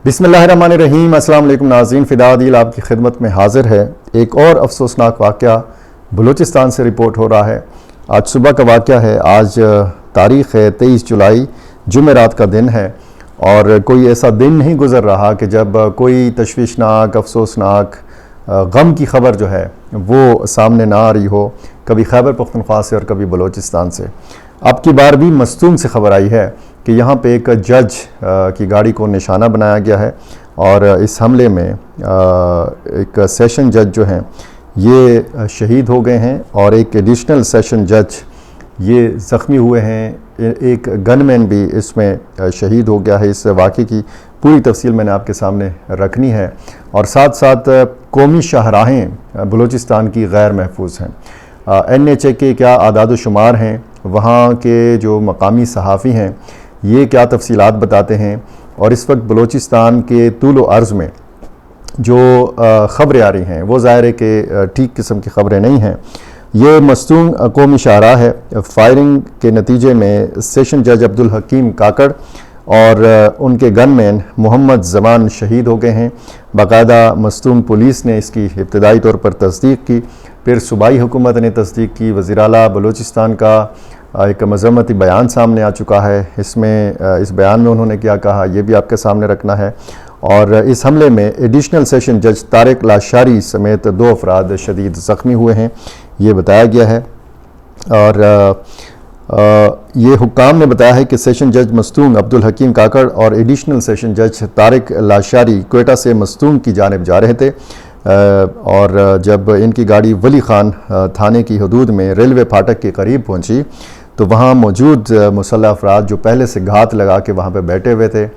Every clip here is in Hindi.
बिस्मिल्लाहिर्रहमानिर्रहीम। अस्सलाम वालेकुम नाज़रीन, फ़िदा आदिल आपकी खिदमत में हाज़िर है। एक और अफसोसनाक वाक़या बलूचिस्तान से रिपोर्ट हो रहा है। आज सुबह का वाक़या है। आज तारीख़ है 23 जुलाई, जुमेरात का दिन है और कोई ऐसा दिन नहीं गुज़र रहा कि जब कोई तशवीशनाक, अफसोसनाक, गम की ख़बर जो है वो सामने ना आ रही हो, कभी खैबर पख्तूनख्वा से और कभी बलूचिस्तान से। अब की बार भी मस्तूंग से ख़बर आई है कि यहाँ पे एक जज की गाड़ी को निशाना बनाया गया है और इस हमले में एक सेशन जज जो हैं ये शहीद हो गए हैं और एक एडिशनल सेशन जज ये ज़ख्मी हुए हैं। एक गनमैन भी इसमें शहीद हो गया है। इस वाक़े की पूरी तफसील मैंने आपके सामने रखनी है और साथ साथ कौमी शाहराहें बलूचिस्तान की गैर महफूज हैं। NHA के क्या आदाद शुमार हैं, वहाँ के जो मकामी सहाफ़ी हैं ये क्या तफसीलात बताते हैं और इस वक्त बलूचिस्तान के तूल व अर्ज़ में जो ख़बरें आ रही हैं वो ज़ाहिर है कि ठीक किस्म की ख़बरें नहीं हैं। ये मस्तूंग कौमी शाहराह है। फायरिंग के नतीजे में सेशन जज अब्दुल हकीम काकड़ और उनके गनमैन मोहम्मद ज़मान शहीद हो गए हैं। बाकायदा मस्तूंग पुलिस ने इसकी इब्तदाई तौर पर तस्दीक की, फिर सूबाई हुकूमत ने तस्दीक की। वज़ीर आला बलूचिस्तान का एक मज़म्मती बयान सामने आ चुका है। इसमें इस बयान में उन्होंने क्या कहा ये भी आपके सामने रखना है। और इस हमले में एडिशनल सेशन जज तारिक लाशारी समेत 2 अफराद शदीद ज़ख्मी हुए हैं, ये बताया गया है। और ये हुक्काम ने बताया है कि सेशन जज मस्तूंग अब्दुल हकीम काकड़ और एडिशनल सेशन जज तारिक लाशारी क्वेटा से मस्तूंग की जानिब जा रहे थे और जब इनकी गाड़ी वली खान थाने की हदूद में रेलवे फाटक के करीब पहुंची तो वहाँ मौजूद मुसल्लह अफराद जो पहले से घात लगा के वहाँ पे बैठे हुए थे,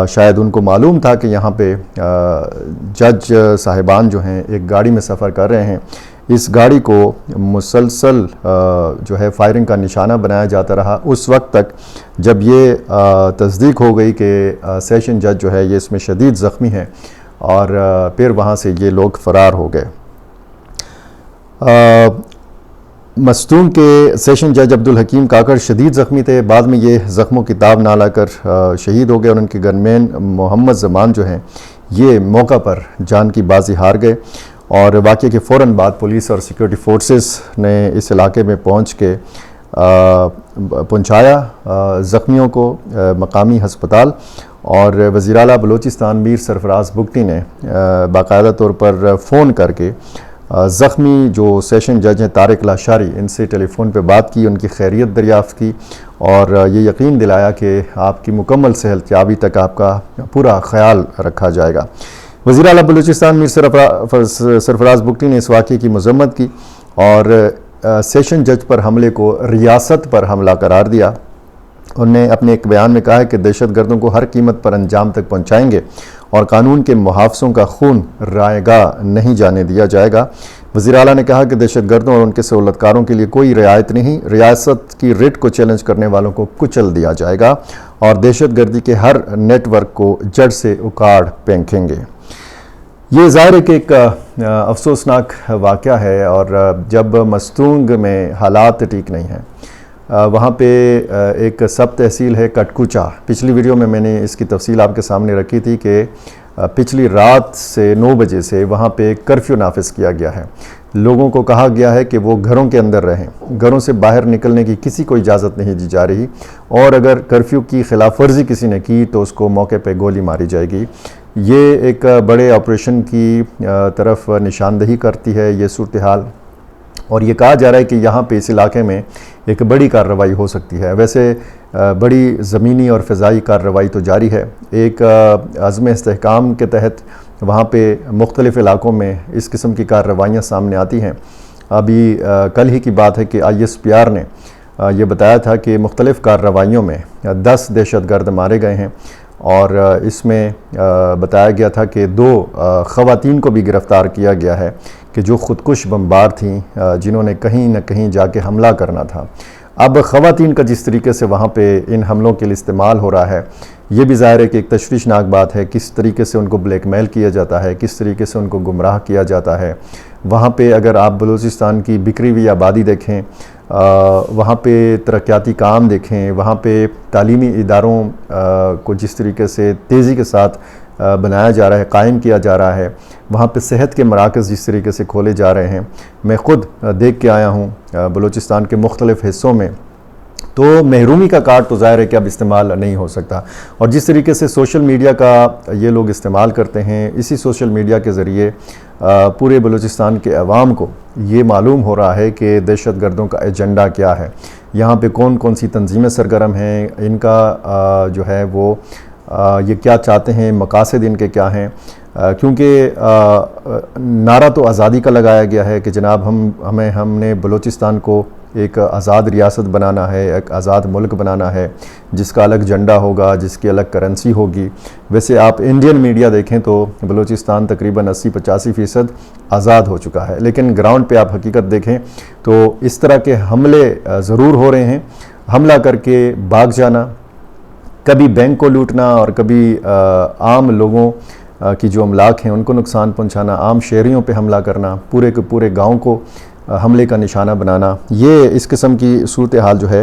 शायद उनको मालूम था कि यहाँ पे जज साहिबान जो हैं एक गाड़ी में सफ़र कर रहे हैं। इस गाड़ी को मुसलसल जो है फायरिंग का निशाना बनाया जाता रहा उस वक्त तक जब ये तस्दीक हो गई कि सेशन जज जो है ये इसमें शदीद ज़ख्मी है और फिर वहाँ से ये लोग फ़रार हो गए। मस्तूंग के सेशन जज अब्दुल हकीम काकड़ शदीद ज़ख्मी थे। बाद में ये ज़ख्मों की ताब ना लाकर शहीद हो गए और उनके गनमैन मोहम्मद ज़मान जो हैं ये मौका पर जान की बाजी हार गए। और वाक़े के फ़ौरन बाद पुलिस और सिक्योरिटी फोर्सेस ने इस इलाके में पहुँच के पहुँचाया ज़ख्मियों को मकामी हस्पताल। और वज़ीर आला बलूचिस्तान मीर सरफराज बुगटी ने बाकायदा तौर पर फ़ोन करके ज़ख्मी जो सेशन जज हैं तारिक लाशारी इनसे टेलीफ़ोन पे बात की, उनकी खैरियत दरियाफ़्त की और ये यकीन दिलाया कि आपकी मुकम्मल सेहतयाबी तक आपका पूरा ख्याल रखा जाएगा। वज़ीर आला बलूचिस्तान मीर सरफराज बुगटी ने इस वाक़े की मज़म्मत की और सेशन जज पर हमले को रियासत पर हमला करार दिया। उन्होंने अपने एक बयान में कहा है कि दहशतगर्दों को हर कीमत पर अंजाम तक पहुंचाएंगे और कानून के मुहाफ़िज़ों का खून रायगा नहीं जाने दिया जाएगा। वज़ीर आला ने कहा कि दहशतगर्दों और उनके सहूलतकारों के लिए कोई रियायत नहीं, रियासत की रिट को चैलेंज करने वालों को कुचल दिया जाएगा और दहशतगर्दी के हर नेटवर्क को जड़ से उखाड़ फेंकेंगे। ये ज़ाहिर है कि एक अफसोसनाक वाक़या है और जब मस्तूंग में हालात ठीक नहीं हैं, वहाँ पे एक सब तहसील है कटकुचा। पिछली वीडियो में मैंने इसकी तफसील आपके सामने रखी थी कि पिछली रात से 9 बजे से वहाँ पे कर्फ्यू नाफिज किया गया है। लोगों को कहा गया है कि वो घरों के अंदर रहें, घरों से बाहर निकलने की किसी को इजाज़त नहीं दी जा रही और अगर कर्फ्यू की खिलाफ वर्जी किसी ने की तो उसको मौके पे गोली मारी जाएगी। ये एक बड़े ऑपरेशन की तरफ निशानदही करती है ये सूरत हाल और ये कहा जा रहा है कि यहाँ पे इस इलाके में एक बड़ी कार्रवाई हो सकती है। वैसे बड़ी ज़मीनी और फ़िज़ाई कार्रवाई तो जारी है। एक अज़्म इस्तेहकाम के तहत वहाँ पे मुख्तलिफ़ इलाकों में इस किस्म की कार्रवाइयाँ सामने आती हैं। अभी कल ही की बात है कि ISPR ने ये बताया था कि मुख्तलिफ़ कार्रवाइयों में 10 दहशतगर्द मारे गए हैं और इसमें बताया गया था कि 2 ख़वातीन को भी गिरफ़्तार किया गया है कि जो ख़ुदकुश बमबार थीं, जिन्होंने कहीं न कहीं जाके हमला करना था। अब ख़वातीन का जिस तरीके से वहाँ पे इन हमलों के लिए इस्तेमाल हो रहा है ये भी ज़ाहिर है कि एक तशवीशनाक बात है। किस तरीके से उनको ब्लैकमेल किया जाता है, किस तरीके से उनको गुमराह किया जाता है। वहाँ पे अगर आप बलूचिस्तान की बिखरी हुई आबादी देखें, वहाँ पे तरक्याती काम देखें, वहाँ पे तालीमी इदारों को जिस तरीके से तेज़ी के साथ बनाया जा रहा है, कायम किया जा रहा है। वहाँ पे सेहत के मराकज़ जिस तरीके से खोले जा रहे हैं, मैं ख़ुद देख के आया हूँ बलूचिस्तान के मुख्तलिफ़ हिस्सों में। तो महरूमी का कार्ड तो ज़ाहिर है कि अब इस्तेमाल नहीं हो सकता। और जिस तरीके से सोशल मीडिया का ये लोग इस्तेमाल करते हैं, इसी सोशल मीडिया के ज़रिए पूरे बलूचिस्तान के अवाम को ये मालूम हो रहा है कि दहशत गर्दों का एजेंडा क्या है, यहाँ पे कौन कौन सी तंजीमें सरगर्म हैं, इनका जो है वो ये क्या चाहते हैं, मकासद इनके क्या हैं। क्योंकि नारा तो आज़ादी का लगाया गया है कि जनाब हमने बलूचिस्तान को एक आज़ाद रियासत बनाना है, एक आज़ाद मुल्क बनाना है जिसका अलग झंडा होगा, जिसकी अलग करेंसी होगी। वैसे आप इंडियन मीडिया देखें तो बलूचिस्तान तकरीबन 80-85% आज़ाद हो चुका है, लेकिन ग्राउंड पे आप हकीकत देखें तो इस तरह के हमले ज़रूर हो रहे हैं। हमला करके भाग जाना, कभी बैंक को लूटना और कभी आम लोगों की जो अमलाक हैं उनको नुकसान पहुंचाना, आम शहरियों पे हमला करना, पूरे के पूरे गांव को हमले का निशाना बनाना, ये इस किस्म की सूरत हाल जो है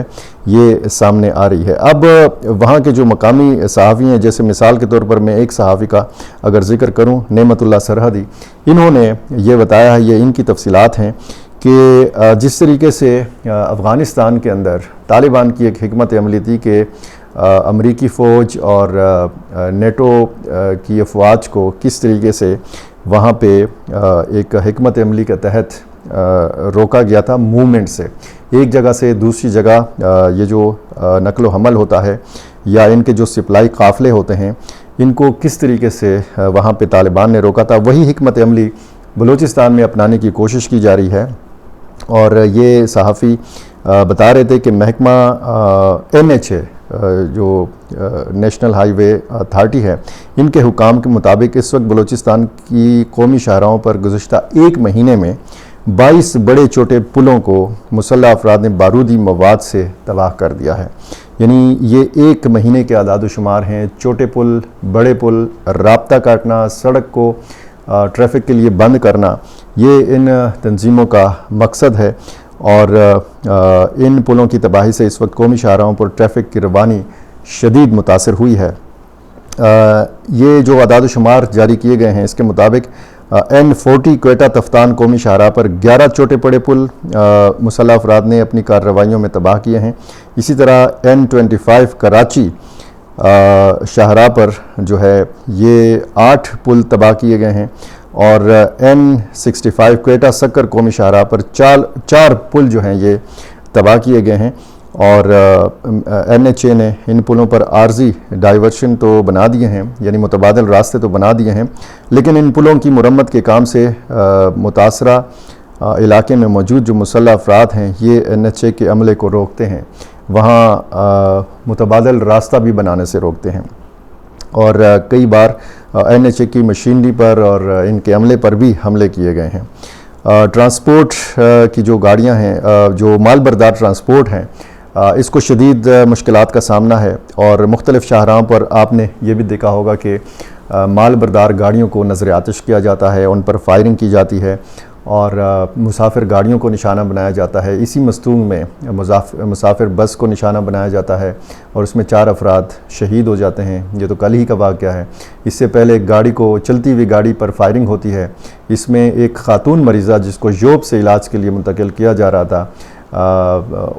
ये सामने आ रही है। अब वहाँ के जो मकामी सहाफ़ी हैं, जैसे मिसाल के तौर पर मैं एक सहाफ़ी का अगर ज़िक्र करूँ, नेमतुल्लाह सरहदी, इन्होंने ये बताया है, ये इनकी तफसीलात हैं कि जिस तरीके से अफ़गानिस्तान के अंदर तालिबान की एक हिकमत अमली थी कि अमरीकी फ़ौज और नेटो की अफवाज को किस तरीके से वहाँ पे एक हिकमत अमली के तहत रोका गया था मूवमेंट से, एक जगह से दूसरी जगह ये जो नकलो हमल होता है या इनके जो सप्लाई काफ़िले होते हैं, इनको किस तरीके से वहाँ पे तालिबान ने रोका था, वही हिकमत अमली बलूचिस्तान में अपनाने की कोशिश की जा रही है। और ये सहाफ़ी बता रहे थे कि महकमा NHA जो नेशनल हाईवे अथॉरिटी है, इनके हुकाम के मुताबिक इस वक्त बलूचिस्तान की कौमी शाहराहों पर गुज़श्ता एक महीने में 22 बड़े छोटे पुलों को मुसल्लह अफराद ने बारूदी मवाद से तबाह कर दिया है। यानी ये एक महीने के आदाद-ओ-शुमार हैं। छोटे पुल, बड़े पुल, राब्ता काटना, सड़क को ट्रैफिक के लिए बंद करना, ये इन तंजीमों का मकसद है। और इन पुलों की तबाही से इस वक्त कौमी शाहराहों पर ट्रैफिक की रवानी शदीद मुतासर हुई है। ये जो आदाद-ओ-शुमार जारी किए गए हैं, इसके मुताबिक N40 क्वेटा तफ्तान कौमी शाहराह पर 11 छोटे बड़े पुल मुसल्लह अफराद ने अपनी कार्रवाइयों में तबाह किए हैं। इसी तरह N25 कराची शाहराह पर जो है ये 8 पुल तबाह किए गए हैं और N65 क्वेटा सक्कर कौमी शाहराह पर 4 पुल जो हैं ये तबाह किए गए हैं। और NHA ने इन पुलों पर आर्जी डाइवर्शन तो बना दिए हैं, यानी मुतबादल रास्ते तो बना दिए हैं, लेकिन इन पुलों की मुरम्मत के काम से मुतासरा इलाके में मौजूद जो मुसल्लह अफराद हैं ये NHA के अमले को रोकते हैं, वहाँ मुतबादल रास्ता भी बनाने से रोकते हैं। और कई बार NHA की मशीनरी पर और इनके अमले पर भी हमले किए गए हैं। ट्रांसपोर्ट की जो गाड़ियाँ हैं, जो माल बरदार ट्रांसपोर्ट हैं, इसको शदीद मुश्किलात का सामना है। और मुख्तलिफ़ शाहराहों पर आपने ये भी देखा होगा कि माल बरदार गाड़ियों को नज़र आतिश किया जाता है, उन पर फायरिंग की जाती है और मुसाफिर गाड़ियों को निशाना बनाया जाता है। इसी मस्तूंग में मुसाफिर बस को निशाना बनाया जाता है और उसमें 4 अफराद शहीद हो जाते हैं। ये तो कल ही का वाक़या है। इससे पहले एक गाड़ी को, चलती हुई गाड़ी पर फायरिंग होती है। इसमें एक ख़ातून मरीज़ा जिसको योब से इलाज के लिए मुंतकिल किया जा रहा था,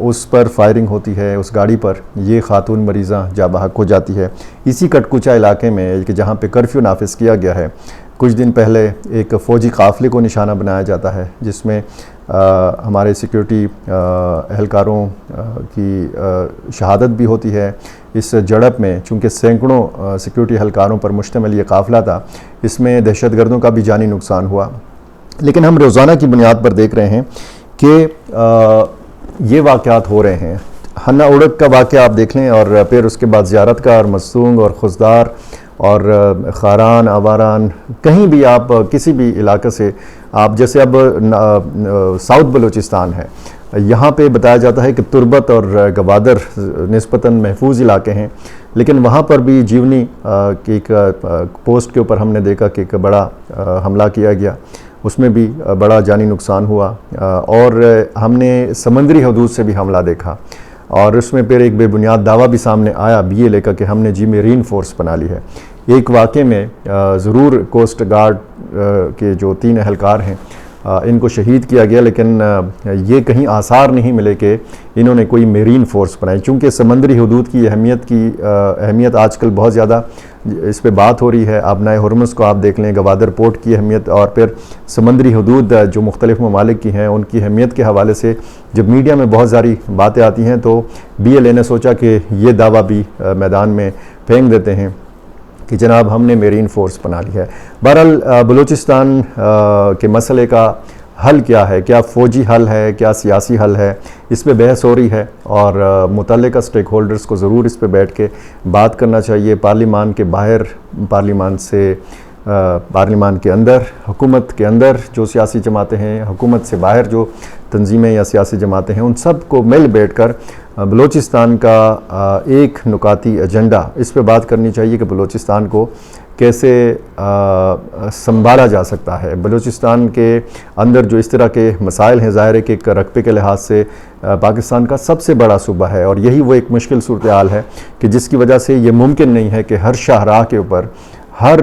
उस पर फायरिंग होती है, उस गाड़ी पर। ये ख़ातून मरीज़ा जाबहक हो जाती है। इसी कटकुचा इलाके में कि जहाँ पे कर्फ्यू नाफिज किया गया है, कुछ दिन पहले एक फ़ौजी काफ़िले को निशाना बनाया जाता है जिसमें हमारे सिक्योरिटी एहलकारों की शहादत भी होती है। इस झड़प में चूँकि सैकड़ों सिक्योरिटी एहलकारों पर मुश्तमिल ये काफ़िला था, इसमें दहशतगर्दों का भी जानी नुकसान हुआ। लेकिन हम रोज़ाना की बुनियाद पर देख रहे हैं कि ये वाक़यात हो रहे हैं। हन्ना उड़क का वाक़या आप देख लें और फिर उसके बाद ज़ियारत का और मस्तूंग और खुशदार और खारान, आवारान, कहीं भी आप किसी भी इलाके से आप, जैसे अब साउथ बलूचिस्तान है, यहाँ पे बताया जाता है कि तुर्बत और गवादर निस्बतन महफूज इलाके हैं, लेकिन वहाँ पर भी जीवनी की एक पोस्ट के ऊपर हमने देखा कि एक बड़ा हमला किया गया, उसमें भी बड़ा जानी नुकसान हुआ। और हमने समंदरी हदूद से भी हमला देखा और उसमें फिर एक बेबुनियाद दावा भी सामने आया BA लेकर कि हमने जी में रीइंफोर्स बना ली है। एक वाक़े में ज़रूर कोस्ट गार्ड के जो 3 अहलकार हैं इनको शहीद किया गया, लेकिन ये कहीं आसार नहीं मिले कि इन्होंने कोई मेरीन फोर्स बनाई। चूँकि समंदरी हदूद की अहमियत आजकल बहुत ज़्यादा इस पे बात हो रही है। आबनाए हुर्मुज़ को आप देख लें, गवादर पोर्ट की अहमियत, और फिर समंदरी हदूद जो मुख्तलिफ़ ममालिक की हैं उनकी अहमियत के हवाले से जब मीडिया में बहुत सारी बातें आती हैं तो BLA ने सोचा कि ये दावा भी मैदान में फेंक देते हैं कि जनाब हमने मेरीन फोर्स बना ली है। बहरहाल बलूचिस्तान के मसले का हल क्या है, क्या फ़ौजी हल है, क्या सियासी हल है, इस पे बहस हो रही है और मुतल्लिका स्टेक होल्डर्स को ज़रूर इस पे बैठ के बात करना चाहिए। पार्लिमान के बाहर, पार्लिमान के अंदर, हुकूमत के अंदर जो सियासी जमातें हैं, हुकूमत से बाहर जो तंजीमें या सियासी जमातें हैं, उन सब को मिल बैठ कर बलूचिस्तान का एक नुकाती एजेंडा इस पे बात करनी चाहिए कि बलूचिस्तान को कैसे संभाला जा सकता है। बलूचिस्तान के अंदर जो इस तरह के मसाइल हैं, ज़ाहिर है कि रकबे के लिहाज से पाकिस्तान का सबसे बड़ा सूबा है और यही वो एक मुश्किल सूरत हाल है कि जिसकी वजह से ये मुमकिन नहीं है कि हर शाहराह के ऊपर, हर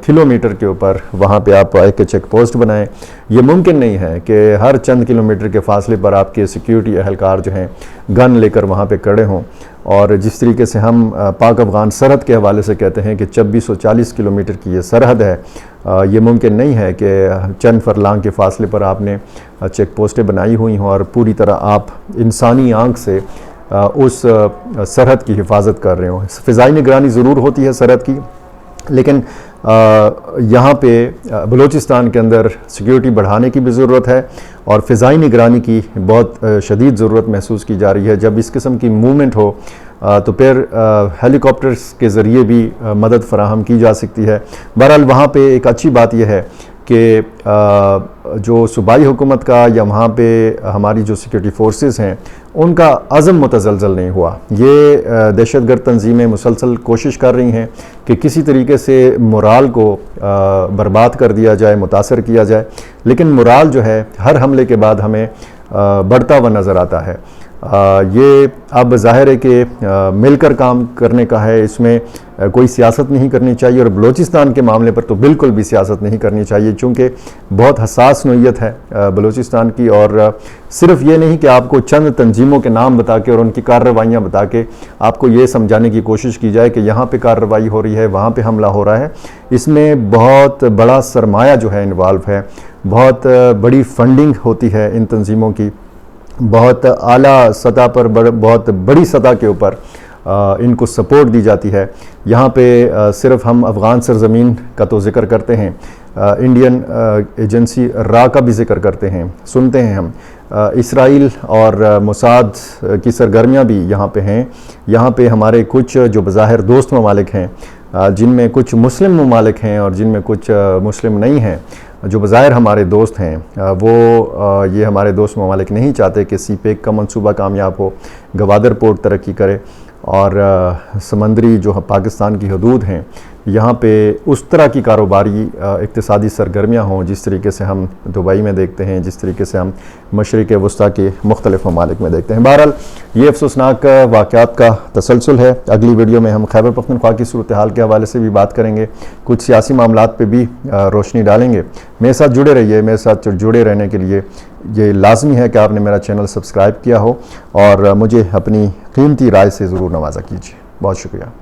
किलोमीटर के ऊपर वहाँ पे आप एक चेक पोस्ट बनाएं। ये मुमकिन नहीं है कि हर चंद किलोमीटर के फासले पर आपके सिक्योरिटी अहलकार जो हैं गन लेकर वहाँ पे खड़े हों। और जिस तरीके से हम पाक अफ़गान सरहद के हवाले से कहते हैं कि 2640 किलोमीटर की ये सरहद है, ये मुमकिन नहीं है कि चंद फरलांग के फासले पर आपने चेक पोस्टें बनाई हुई हों और पूरी तरह आप इंसानी आँख से उस सरहद की हिफाजत कर रहे हों। फ़िज़ाई निगरानी ज़रूर होती है सरहद की, लेकिन यहाँ पे बलूचिस्तान के अंदर सिक्योरिटी बढ़ाने की भी ज़रूरत है और फ़िज़ाई निगरानी की बहुत शदीद ज़रूरत महसूस की जा रही है। जब इस किस्म की मूवमेंट हो तो फिर हेलीकॉप्टर्स के ज़रिए भी मदद फराहम की जा सकती है। बहरहाल वहाँ पे एक अच्छी बात यह है कि जो सूबाई हुकूमत का या वहाँ पे हमारी जो सिक्योरिटी फोर्सेस हैं उनका अज़म मुतज़लज़ल नहीं हुआ। ये दहशतगर्द तंजीमें मुसलसल कोशिश कर रही हैं कि किसी तरीके से मोराल को बर्बाद कर दिया जाए, मुतासर किया जाए, लेकिन मोराल जो है हर हमले के बाद हमें बढ़ता हुआ नज़र आता है। ये अब ज़ाहिर है कि मिलकर काम करने का है, इसमें कोई सियासत नहीं करनी चाहिए और बलूचिस्तान के मामले पर तो बिल्कुल भी सियासत नहीं करनी चाहिए, चूँकि बहुत हसास नौइयत है बलूचिस्तान की। और सिर्फ ये नहीं कि आपको चंद तंजीमों के नाम बता के और उनकी कार्रवाइयाँ बता के आपको ये समझाने की कोशिश की जाए कि यहाँ पे कार्रवाई हो रही है, वहाँ पे हमला हो रहा है। इसमें बहुत बड़ा सरमाया जो है इन्वॉल्व है, बहुत बड़ी फंडिंग होती है इन तंजीमों की, बहुत आला सतह पर, बहुत बड़ी सतह के ऊपर इनको सपोर्ट दी जाती है। यहाँ पे सिर्फ हम अफ़गान सरज़मीन का तो ज़िक्र करते हैं, इंडियन एजेंसी रा का भी ज़िक्र करते हैं, सुनते हैं हम। इसराइल और मोसाद की सरगर्मियाँ भी यहाँ पे हैं। यहाँ पे हमारे कुछ जो बज़ाहिर दोस्त ममालिक हैं, जिनमें कुछ मुस्लिम ममालिक हैं और जिनमें कुछ मुस्लिम नहीं हैं, जो बज़ाहिर हमारे दोस्त हैं, वो ये हमारे दोस्त ममालिक नहीं चाहते कि CPEC का मंसूबा कामयाब हो, गवादर पोर्ट तरक्की करे और समंदरी जो पाकिस्तान की हदूद हैं यहाँ पे उस तरह की कारोबारी इक़्तिसादी सरगर्मियाँ हों जिस तरीके से हम दुबई में देखते हैं, जिस तरीके से हम मशरिक़ वस्ता के मुख्तलिफ़ ममालिक में देखते हैं। बहरहाल ये अफसोसनाक वाक़यात का तसलसल है। अगली वीडियो में हम खैबर पख्तूनख्वा की सूरत हाल के हवाले से भी बात करेंगे, कुछ सियासी मामलात पे भी रोशनी डालेंगे। मेरे साथ जुड़े रहिए। मेरे साथ जुड़े रहने के लिए ये लाजमी है कि आपने मेरा चैनल सब्सक्राइब किया हो और मुझे अपनी कीमती राय से ज़रूर नवाजा कीजिए। बहुत शुक्रिया।